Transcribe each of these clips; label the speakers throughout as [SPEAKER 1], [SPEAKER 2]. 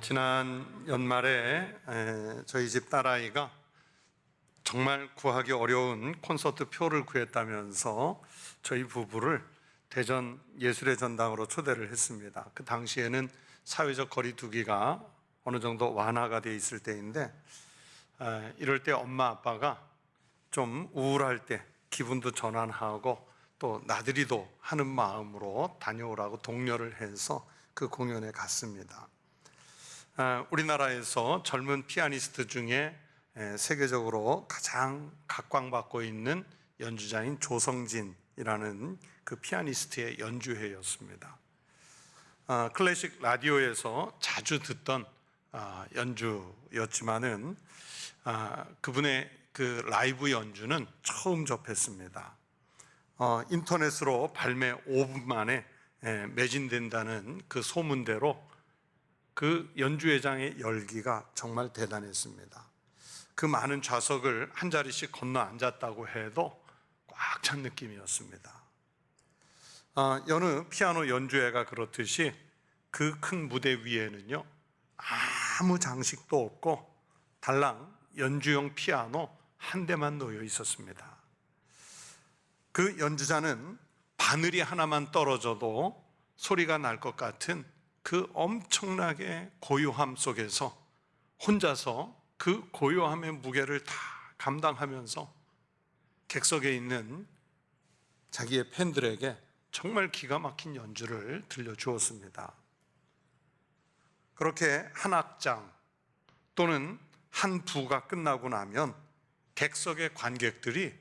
[SPEAKER 1] 지난 연말에 저희 집 딸아이가 정말 구하기 어려운 콘서트 표를 구했다면서 저희 부부를 대전 예술의 전당으로 초대를 했습니다. 그 당시에는 사회적 거리두기가 어느 정도 완화가 돼 있을 때인데, 이럴 때 엄마 아빠가 좀 우울할 때 기분도 전환하고 또 나들이도 하는 마음으로 다녀오라고 독려를 해서 그 공연에 갔습니다. 우리나라에서 젊은 피아니스트 중에 세계적으로 가장 각광받고 있는 연주자인 조성진이라는 그 피아니스트의 연주회였습니다. 클래식 라디오에서 자주 듣던 연주였지만은 그분의 그 라이브 연주는 처음 접했습니다. 인터넷으로 발매 5분 만에 매진된다는 그 소문대로 그 연주회장의 열기가 정말 대단했습니다. 그 많은 좌석을 한 자리씩 건너 앉았다고 해도 꽉 찬 느낌이었습니다. 여느 피아노 연주회가 그렇듯이 그 큰 무대 위에는요, 아무 장식도 없고 달랑 연주용 피아노 한 대만 놓여 있었습니다. 그 연주자는 바늘이 하나만 떨어져도 소리가 날 것 같은 그 엄청나게 고요함 속에서 혼자서 그 고요함의 무게를 다 감당하면서 객석에 있는 자기의 팬들에게 정말 기가 막힌 연주를 들려주었습니다. 그렇게 한 악장 또는 한 부가 끝나고 나면 객석의 관객들이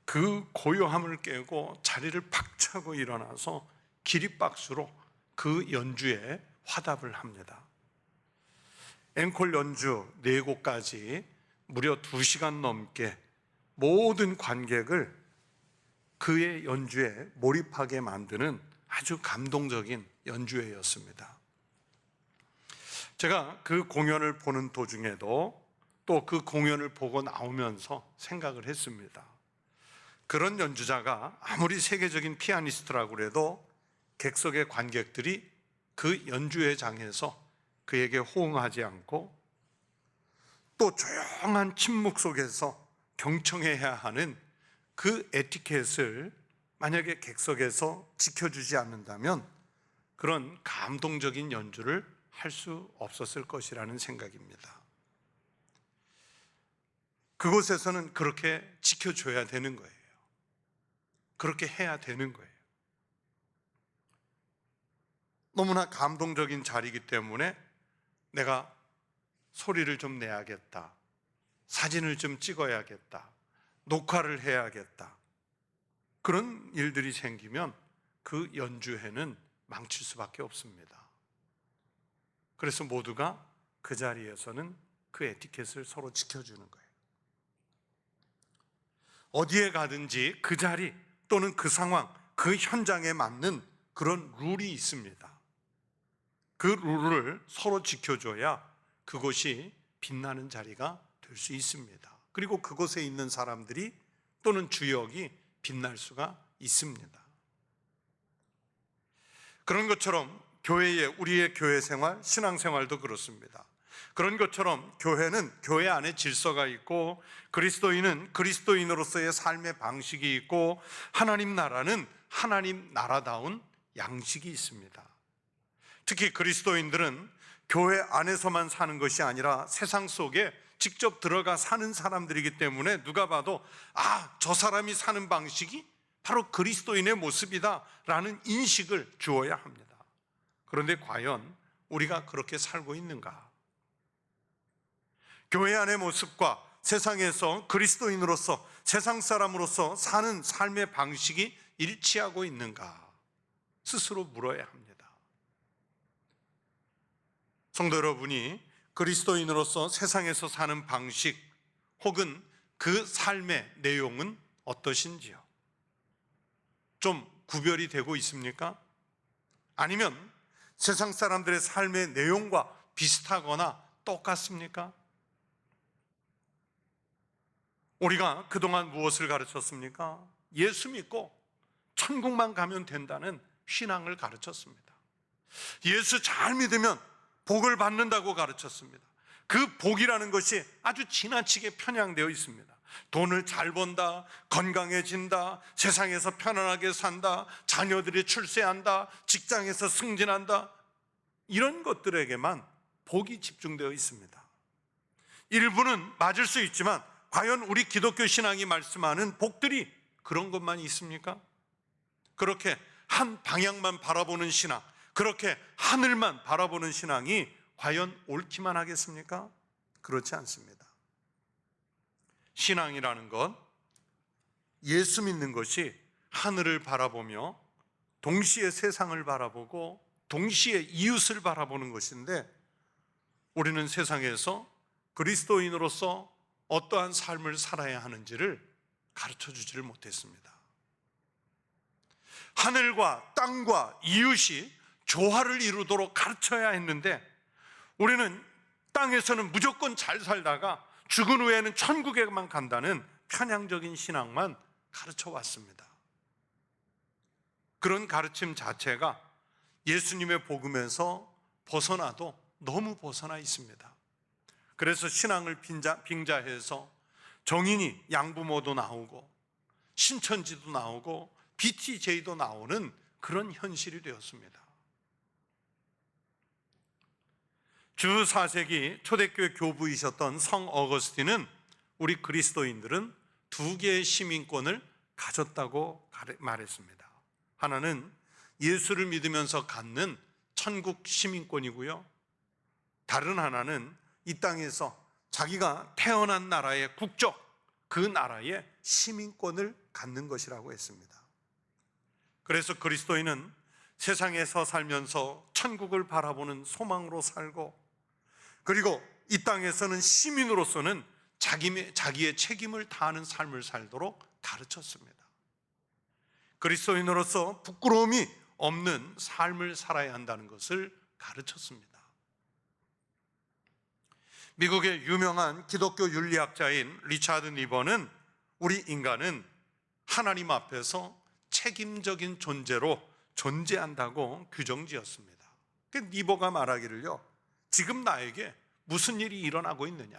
[SPEAKER 1] 그 고요함을 깨고 자리를 박차고 일어나서 기립박수로 그 연주에 화답을 합니다. 앵콜 연주 4곡까지 무려 2시간 넘게 모든 관객을 그의 연주에 몰입하게 만드는 아주 감동적인 연주회였습니다. 제가 그 공연을 보는 도중에도 또 그 공연을 보고 나오면서 생각을 했습니다. 그런 연주자가 아무리 세계적인 피아니스트라고 해도 객석의 관객들이 그 연주회장에서 그에게 호응하지 않고 또 조용한 침묵 속에서 경청해야 하는 그 에티켓을 만약에 객석에서 지켜주지 않는다면 그런 감동적인 연주를 할 수 없었을 것이라는 생각입니다. 그곳에서는 그렇게 지켜줘야 되는 거예요. 그렇게 해야 되는 거예요. 너무나 감동적인 자리이기 때문에 내가 소리를 좀 내야겠다, 사진을 좀 찍어야겠다, 녹화를 해야겠다, 그런 일들이 생기면 그 연주회는 망칠 수밖에 없습니다. 그래서 모두가 그 자리에서는 그 에티켓을 서로 지켜주는 거예요. 어디에 가든지 그 자리 또는 그 상황, 그 현장에 맞는 그런 룰이 있습니다. 그 룰을 서로 지켜줘야 그곳이 빛나는 자리가 될 수 있습니다. 그리고 그곳에 있는 사람들이 또는 주역이 빛날 수가 있습니다. 그런 것처럼 우리의 교회 생활, 신앙 생활도 그렇습니다. 그런 것처럼 교회는 교회 안에 질서가 있고 그리스도인은 그리스도인으로서의 삶의 방식이 있고 하나님 나라는 하나님 나라다운 양식이 있습니다. 특히 그리스도인들은 교회 안에서만 사는 것이 아니라 세상 속에 직접 들어가 사는 사람들이기 때문에 누가 봐도 저 사람이 사는 방식이 바로 그리스도인의 모습이다 라는 인식을 주어야 합니다. 그런데 과연 우리가 그렇게 살고 있는가? 교회 안의 모습과 세상에서 그리스도인으로서 세상 사람으로서 사는 삶의 방식이 일치하고 있는가? 스스로 물어야 합니다. 성도 여러분이 그리스도인으로서 세상에서 사는 방식 혹은 그 삶의 내용은 어떠신지요? 좀 구별이 되고 있습니까? 아니면 세상 사람들의 삶의 내용과 비슷하거나 똑같습니까? 우리가 그동안 무엇을 가르쳤습니까? 예수 믿고 천국만 가면 된다는 신앙을 가르쳤습니다. 예수 잘 믿으면 복을 받는다고 가르쳤습니다. 그 복이라는 것이 아주 지나치게 편향되어 있습니다. 돈을 잘 번다, 건강해진다, 세상에서 편안하게 산다, 자녀들이 출세한다, 직장에서 승진한다, 이런 것들에게만 복이 집중되어 있습니다. 일부는 맞을 수 있지만 과연 우리 기독교 신앙이 말씀하는 복들이 그런 것만 있습니까? 그렇게 한 방향만 바라보는 신앙, 그렇게 하늘만 바라보는 신앙이 과연 옳기만 하겠습니까? 그렇지 않습니다. 신앙이라는 것, 예수 믿는 것이 하늘을 바라보며 동시에 세상을 바라보고 동시에 이웃을 바라보는 것인데, 우리는 세상에서 그리스도인으로서 어떠한 삶을 살아야 하는지를 가르쳐 주지를 못했습니다. 하늘과 땅과 이웃이 조화를 이루도록 가르쳐야 했는데, 우리는 땅에서는 무조건 잘 살다가 죽은 후에는 천국에만 간다는 편향적인 신앙만 가르쳐 왔습니다. 그런 가르침 자체가 예수님의 복음에서 벗어나도 너무 벗어나 있습니다. 그래서 신앙을 빙자해서 정인이 양부모도 나오고 신천지도 나오고 BTJ도 나오는 그런 현실이 되었습니다. 주 4세기 초대교회 교부이셨던 성 어거스틴은 우리 그리스도인들은 두 개의 시민권을 가졌다고 말했습니다. 하나는 예수를 믿으면서 갖는 천국 시민권이고요, 다른 하나는 이 땅에서 자기가 태어난 나라의 국적, 그 나라의 시민권을 갖는 것이라고 했습니다. 그래서 그리스도인은 세상에서 살면서 천국을 바라보는 소망으로 살고, 그리고 이 땅에서는 시민으로서는 자기의 책임을 다하는 삶을 살도록 가르쳤습니다. 그리스도인으로서 부끄러움이 없는 삶을 살아야 한다는 것을 가르쳤습니다. 미국의 유명한 기독교 윤리학자인 리차드 니버는 우리 인간은 하나님 앞에서 책임적인 존재로 존재한다고 규정지었습니다. 그 니버가 말하기를요, 지금 나에게 무슨 일이 일어나고 있느냐,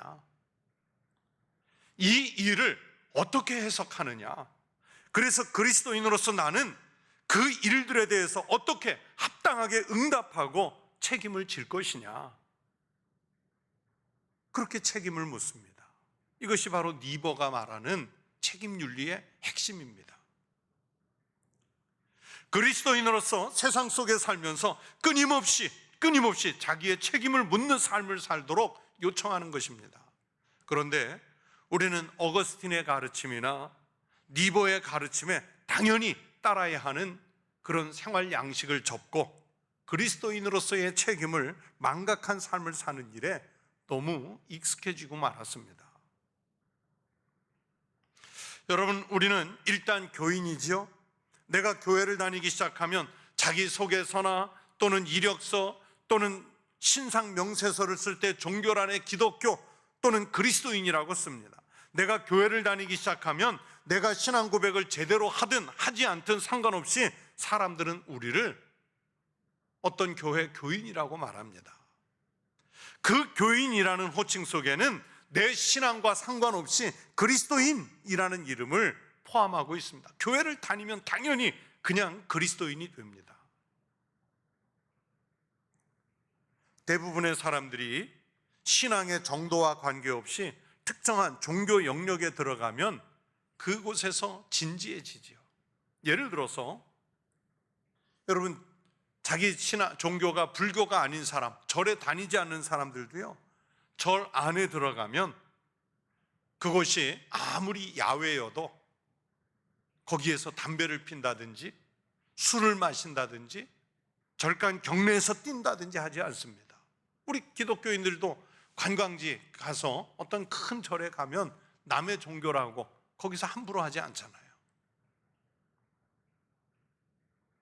[SPEAKER 1] 이 일을 어떻게 해석하느냐, 그래서 그리스도인으로서 나는 그 일들에 대해서 어떻게 합당하게 응답하고 책임을 질 것이냐, 그렇게 책임을 묻습니다. 이것이 바로 니버가 말하는 책임윤리의 핵심입니다. 그리스도인으로서 세상 속에 살면서 끊임없이 자기의 책임을 묻는 삶을 살도록 요청하는 것입니다. 그런데 우리는 어거스틴의 가르침이나 니버의 가르침에 당연히 따라야 하는 그런 생활 양식을 접고 그리스도인으로서의 책임을 망각한 삶을 사는 일에 너무 익숙해지고 말았습니다. 여러분, 우리는 일단 교인이지요. 내가 교회를 다니기 시작하면 자기소개서나 또는 이력서 또는 신상 명세서를 쓸 때 종교란에 기독교 또는 그리스도인이라고 씁니다. 내가 교회를 다니기 시작하면 내가 신앙 고백을 제대로 하든 하지 않든 상관없이 사람들은 우리를 어떤 교회 교인이라고 말합니다. 그 교인이라는 호칭 속에는 내 신앙과 상관없이 그리스도인이라는 이름을 포함하고 있습니다. 교회를 다니면 당연히 그냥 그리스도인이 됩니다. 대부분의 사람들이 신앙의 정도와 관계없이 특정한 종교 영역에 들어가면 그곳에서 진지해지지요. 예를 들어서 여러분, 자기 신앙 종교가 불교가 아닌 사람, 절에 다니지 않는 사람들도요, 절 안에 들어가면 그곳이 아무리 야외여도 거기에서 담배를 핀다든지 술을 마신다든지 절간 경내에서 뛴다든지 하지 않습니다. 우리 기독교인들도 관광지 가서 어떤 큰 절에 가면 남의 종교라고 거기서 함부로 하지 않잖아요.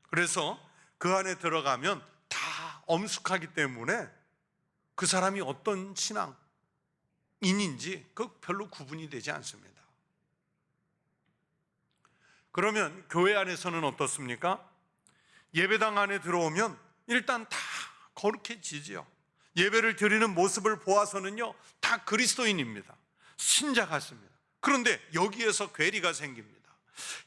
[SPEAKER 1] 그래서 그 안에 들어가면 다 엄숙하기 때문에 그 사람이 어떤 신앙인인지 그 별로 구분이 되지 않습니다. 그러면 교회 안에서는 어떻습니까? 예배당 안에 들어오면 일단 다 거룩해지지요. 예배를 드리는 모습을 보아서는요, 다 그리스도인입니다. 신자 같습니다. 그런데 여기에서 괴리가 생깁니다.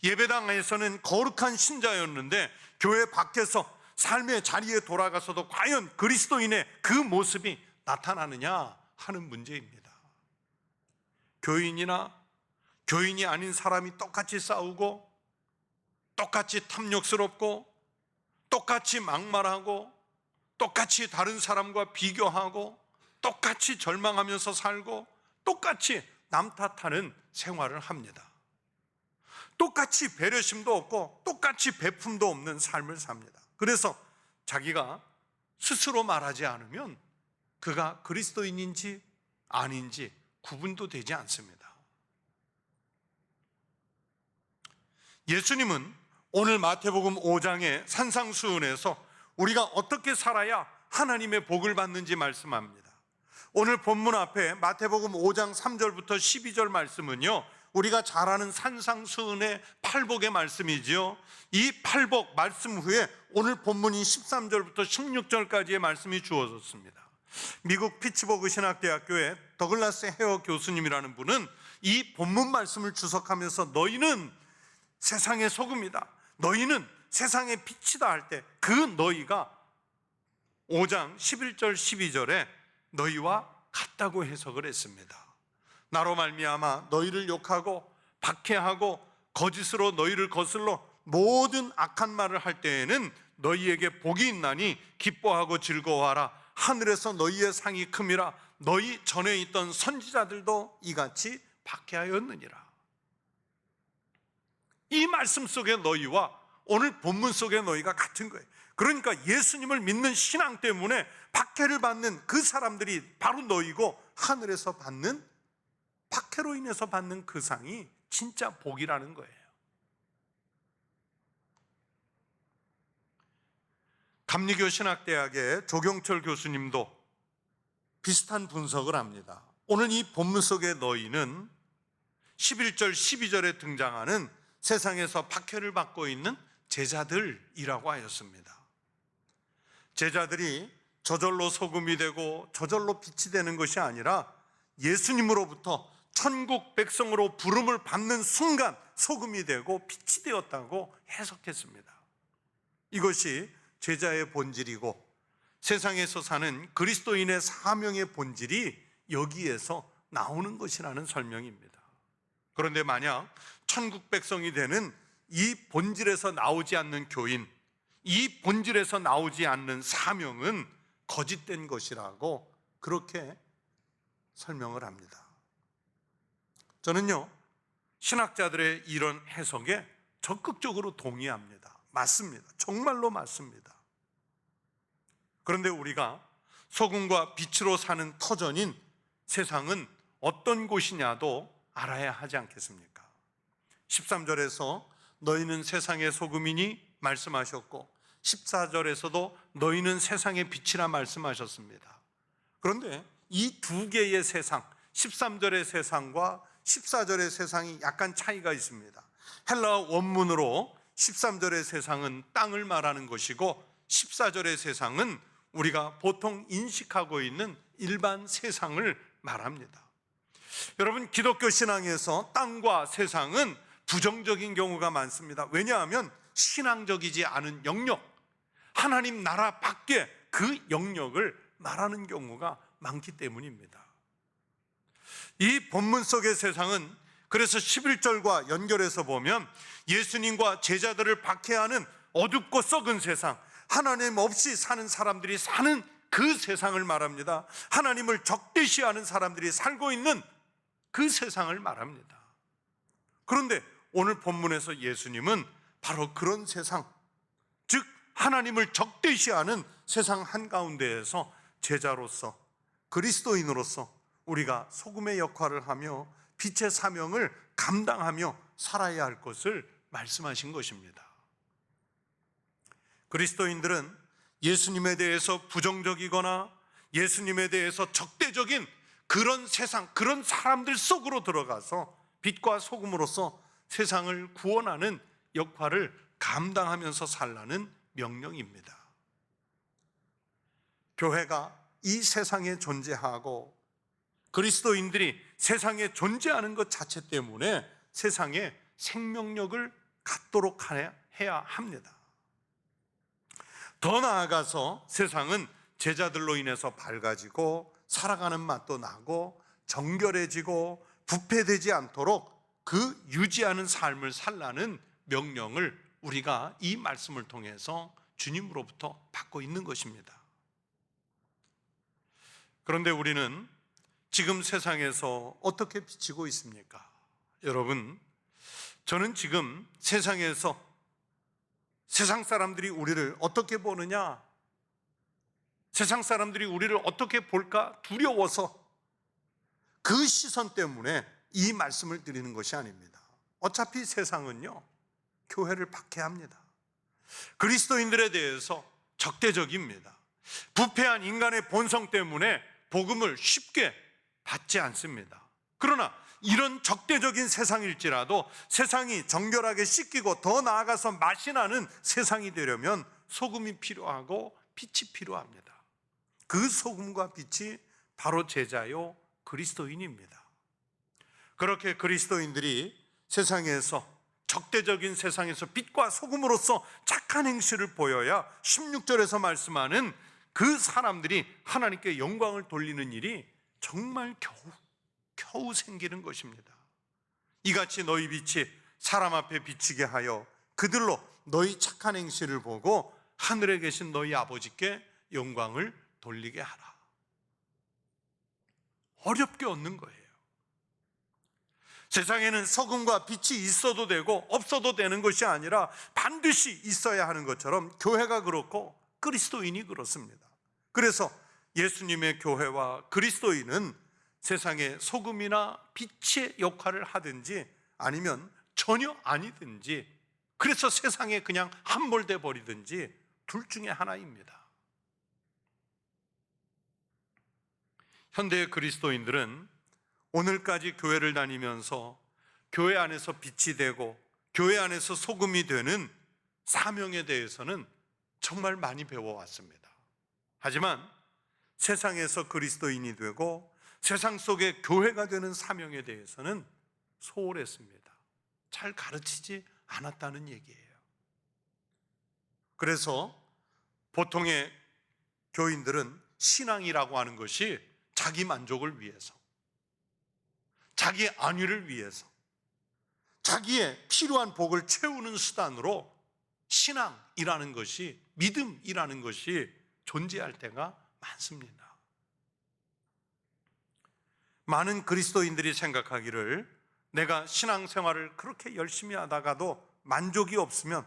[SPEAKER 1] 예배당에서는 거룩한 신자였는데 교회 밖에서 삶의 자리에 돌아가서도 과연 그리스도인의 그 모습이 나타나느냐 하는 문제입니다. 교인이나 교인이 아닌 사람이 똑같이 싸우고, 똑같이 탐욕스럽고, 똑같이 막말하고, 똑같이 다른 사람과 비교하고, 똑같이 절망하면서 살고, 똑같이 남 탓하는 생활을 합니다. 똑같이 배려심도 없고 똑같이 베품도 없는 삶을 삽니다. 그래서 자기가 스스로 말하지 않으면 그가 그리스도인인지 아닌지 구분도 되지 않습니다. 예수님은 오늘 마태복음 5장의 산상수훈에서 우리가 어떻게 살아야 하나님의 복을 받는지 말씀합니다. 오늘 본문 앞에 마태복음 5장 3절부터 12절 말씀은요, 우리가 잘 아는 산상수훈의 팔복의 말씀이지요. 이 팔복 말씀 후에 오늘 본문인 13절부터 16절까지의 말씀이 주어졌습니다. 미국 피츠버그 신학대학교의 더글라스 헤어 교수님이라는 분은 이 본문 말씀을 주석하면서 너희는 세상의 소금이다, 너희는 세상의 빛이다 할 때 그 너희가 5장 11절 12절에 너희와 같다고 해석을 했습니다. 나로 말미암아 너희를 욕하고 박해하고 거짓으로 너희를 거슬러 모든 악한 말을 할 때에는 너희에게 복이 있나니 기뻐하고 즐거워하라. 하늘에서 너희의 상이 큼이라. 너희 전에 있던 선지자들도 이같이 박해하였느니라. 이 말씀 속의 너희와 오늘 본문 속의 너희가 같은 거예요. 그러니까 예수님을 믿는 신앙 때문에 박해를 받는 그 사람들이 바로 너희고, 하늘에서 받는, 박해로 인해서 받는 그 상이 진짜 복이라는 거예요. 감리교 신학대학의 조경철 교수님도 비슷한 분석을 합니다. 오늘 이 본문 속의 너희는 11절 12절에 등장하는 세상에서 박해를 받고 있는 제자들이라고 하였습니다. 제자들이 저절로 소금이 되고 저절로 빛이 되는 것이 아니라 예수님으로부터 천국 백성으로 부름을 받는 순간 소금이 되고 빛이 되었다고 해석했습니다. 이것이 제자의 본질이고 세상에서 사는 그리스도인의 사명의 본질이 여기에서 나오는 것이라는 설명입니다. 그런데 만약 천국 백성이 되는 이 본질에서 나오지 않는 교인, 이 본질에서 나오지 않는 사명은 거짓된 것이라고 그렇게 설명을 합니다. 저는요, 신학자들의 이런 해석에 적극적으로 동의합니다. 맞습니다. 정말로 맞습니다. 그런데 우리가 소금과 빛으로 사는 터전인 세상은 어떤 곳이냐도 알아야 하지 않겠습니까? 13절에서 너희는 세상의 소금이니 말씀하셨고 14절에서도 너희는 세상의 빛이라 말씀하셨습니다. 그런데 이 두 개의 세상, 13절의 세상과 14절의 세상이 약간 차이가 있습니다. 헬라어 원문으로 13절의 세상은 땅을 말하는 것이고 14절의 세상은 우리가 보통 인식하고 있는 일반 세상을 말합니다. 여러분, 기독교 신앙에서 땅과 세상은 부정적인 경우가 많습니다. 왜냐하면 신앙적이지 않은 영역, 하나님 나라 밖에 그 영역을 말하는 경우가 많기 때문입니다. 이 본문 속의 세상은 그래서 11절과 연결해서 보면 예수님과 제자들을 박해하는 어둡고 썩은 세상, 하나님 없이 사는 사람들이 사는 그 세상을 말합니다. 하나님을 적대시하는 사람들이 살고 있는 그 세상을 말합니다. 그런데 오늘 본문에서 예수님은 바로 그런 세상, 즉 하나님을 적대시하는 세상 한가운데에서 제자로서, 그리스도인으로서 우리가 소금의 역할을 하며 빛의 사명을 감당하며 살아야 할 것을 말씀하신 것입니다. 그리스도인들은 예수님에 대해서 부정적이거나 예수님에 대해서 적대적인 그런 세상, 그런 사람들 속으로 들어가서 빛과 소금으로서 세상을 구원하는 역할을 감당하면서 살라는 명령입니다. 교회가 이 세상에 존재하고 그리스도인들이 세상에 존재하는 것 자체 때문에 세상에 생명력을 갖도록 해야 합니다. 더 나아가서 세상은 제자들로 인해서 밝아지고 살아가는 맛도 나고 정결해지고 부패되지 않도록 그 유지하는 삶을 살라는 명령을 우리가 이 말씀을 통해서 주님으로부터 받고 있는 것입니다. 그런데 우리는 지금 세상에서 어떻게 비치고 있습니까? 여러분, 저는 지금 세상에서 세상 사람들이 우리를 어떻게 보느냐, 세상 사람들이 우리를 어떻게 볼까 두려워서 그 시선 때문에 이 말씀을 드리는 것이 아닙니다. 어차피 세상은요, 교회를 박해합니다. 그리스도인들에 대해서 적대적입니다. 부패한 인간의 본성 때문에 복음을 쉽게 받지 않습니다. 그러나 이런 적대적인 세상일지라도 세상이 정결하게 씻기고 더 나아가서 맛이 나는 세상이 되려면 소금이 필요하고 빛이 필요합니다. 그 소금과 빛이 바로 제자요 그리스도인입니다. 그렇게 그리스도인들이 세상에서 적대적인 세상에서 빛과 소금으로서 착한 행실을 보여야 16절에서 말씀하는 그 사람들이 하나님께 영광을 돌리는 일이 정말 겨우 생기는 것입니다. 이같이 너희 빛이 사람 앞에 비치게 하여 그들로 너희 착한 행실을 보고 하늘에 계신 너희 아버지께 영광을 돌리게 하라. 어렵게 얻는 거예요. 세상에는 소금과 빛이 있어도 되고 없어도 되는 것이 아니라 반드시 있어야 하는 것처럼 교회가 그렇고 그리스도인이 그렇습니다. 그래서 예수님의 교회와 그리스도인은 세상에 소금이나 빛의 역할을 하든지 아니면 전혀 아니든지, 그래서 세상에 그냥 함몰돼 버리든지 둘 중에 하나입니다. 현대의 그리스도인들은 오늘까지 교회를 다니면서 교회 안에서 빛이 되고 교회 안에서 소금이 되는 사명에 대해서는 정말 많이 배워왔습니다. 하지만 세상에서 그리스도인이 되고 세상 속에 교회가 되는 사명에 대해서는 소홀했습니다. 잘 가르치지 않았다는 얘기예요. 그래서 보통의 교인들은 신앙이라고 하는 것이 자기 만족을 위해서, 자기 안위를 위해서, 자기의 필요한 복을 채우는 수단으로 신앙이라는 것이, 믿음이라는 것이 존재할 때가 많습니다. 많은 그리스도인들이 생각하기를 내가 신앙생활을 그렇게 열심히 하다가도 만족이 없으면,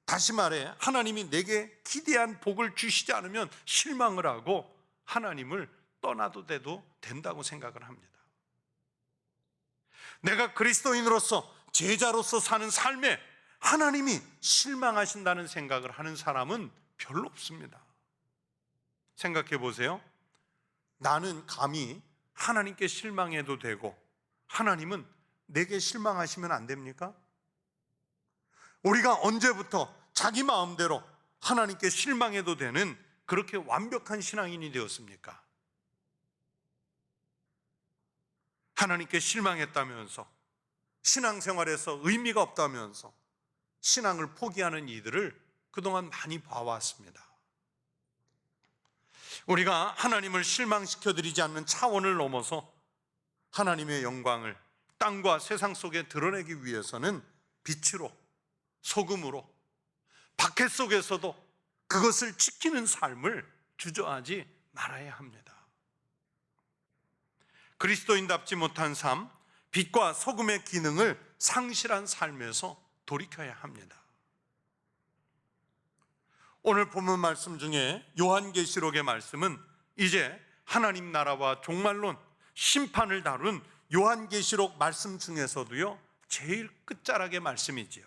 [SPEAKER 1] 다시 말해 하나님이 내게 기대한 복을 주시지 않으면 실망을 하고 하나님을 떠나도 된다고 생각을 합니다. 내가 그리스도인으로서 제자로서 사는 삶에 하나님이 실망하신다는 생각을 하는 사람은 별로 없습니다. 생각해 보세요. 나는 감히 하나님께 실망해도 되고 하나님은 내게 실망하시면 안 됩니까? 우리가 언제부터 자기 마음대로 하나님께 실망해도 되는 그렇게 완벽한 신앙인이 되었습니까? 하나님께 실망했다면서, 신앙생활에서 의미가 없다면서 신앙을 포기하는 이들을 그동안 많이 봐왔습니다. 우리가 하나님을 실망시켜드리지 않는 차원을 넘어서 하나님의 영광을 땅과 세상 속에 드러내기 위해서는 빛으로, 소금으로, 박해 속에서도 그것을 지키는 삶을 주저하지 말아야 합니다. 그리스도인답지 못한 삶, 빛과 소금의 기능을 상실한 삶에서 돌이켜야 합니다. 오늘 본문 말씀 중에 요한계시록의 말씀은 이제 하나님 나라와 종말론, 심판을 다룬 요한계시록 말씀 중에서도요, 제일 끝자락의 말씀이지요.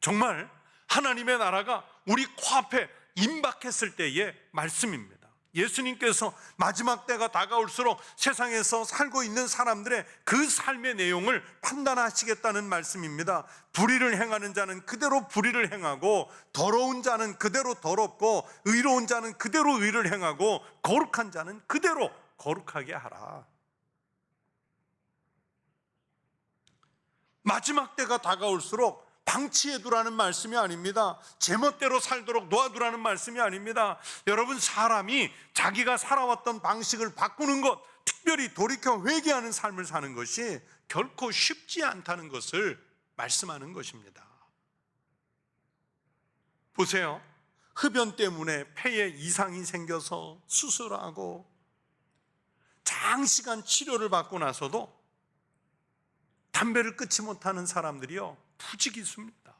[SPEAKER 1] 정말 하나님의 나라가 우리 코앞에 임박했을 때의 말씀입니다. 예수님께서 마지막 때가 다가올수록 세상에서 살고 있는 사람들의 그 삶의 내용을 판단하시겠다는 말씀입니다. 불의를 행하는 자는 그대로 불의를 행하고, 더러운 자는 그대로 더럽고, 의로운 자는 그대로 의를 행하고, 거룩한 자는 그대로 거룩하게 하라. 마지막 때가 다가올수록 방치해두라는 말씀이 아닙니다. 제멋대로 살도록 놓아두라는 말씀이 아닙니다. 여러분, 사람이 자기가 살아왔던 방식을 바꾸는 것, 특별히 돌이켜 회개하는 삶을 사는 것이 결코 쉽지 않다는 것을 말씀하는 것입니다. 보세요. 흡연 때문에 폐에 이상이 생겨서 수술하고 장시간 치료를 받고 나서도 담배를 끊지 못하는 사람들이요, 부지기수입니다.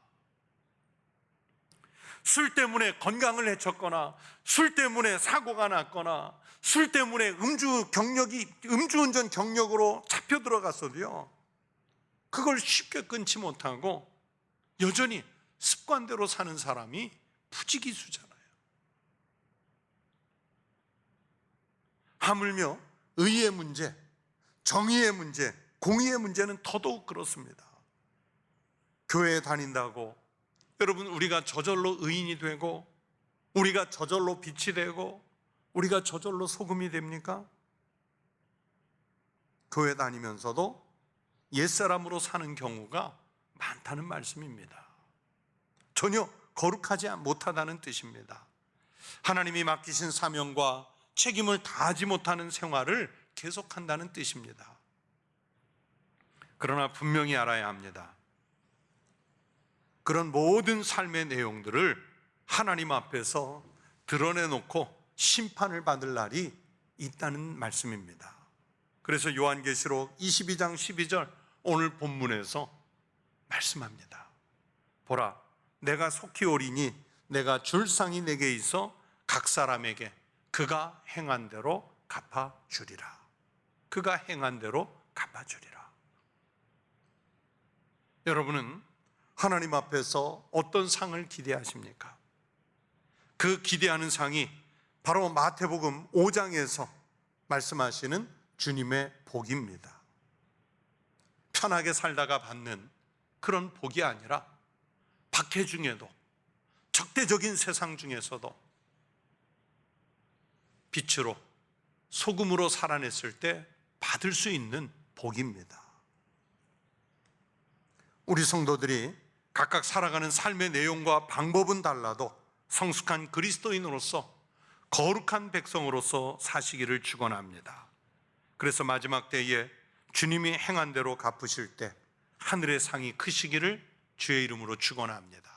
[SPEAKER 1] 술 때문에 건강을 해쳤거나, 술 때문에 사고가 났거나, 술 때문에 음주운전 경력으로 잡혀 들어갔어도요, 그걸 쉽게 끊지 못하고 여전히 습관대로 사는 사람이 부지기수잖아요. 하물며 의의 문제, 정의의 문제, 공의의 문제는 더더욱 그렇습니다. 교회에 다닌다고 여러분, 우리가 저절로 의인이 되고, 우리가 저절로 빛이 되고, 우리가 저절로 소금이 됩니까? 교회 다니면서도 옛사람으로 사는 경우가 많다는 말씀입니다. 전혀 거룩하지 못하다는 뜻입니다. 하나님이 맡기신 사명과 책임을 다하지 못하는 생활을 계속한다는 뜻입니다. 그러나 분명히 알아야 합니다. 그런 모든 삶의 내용들을 하나님 앞에서 드러내놓고 심판을 받을 날이 있다는 말씀입니다. 그래서 요한계시록 22장 12절 오늘 본문에서 말씀합니다. 보라, 내가 속히 오리니 내가 줄 상이 내게 있어 각 사람에게 그가 행한 대로 갚아주리라. 그가 행한 대로 갚아주리라. 여러분은 하나님 앞에서 어떤 상을 기대하십니까? 그 기대하는 상이 바로 마태복음 5장에서 말씀하시는 주님의 복입니다. 편하게 살다가 받는 그런 복이 아니라 박해 중에도, 적대적인 세상 중에서도 빛으로, 소금으로 살아냈을 때 받을 수 있는 복입니다. 우리 성도들이 각각 살아가는 삶의 내용과 방법은 달라도 성숙한 그리스도인으로서, 거룩한 백성으로서 사시기를 축원합니다. 그래서 마지막 때에 주님이 행한 대로 갚으실 때 하늘의 상이 크시기를 주의 이름으로 축원합니다.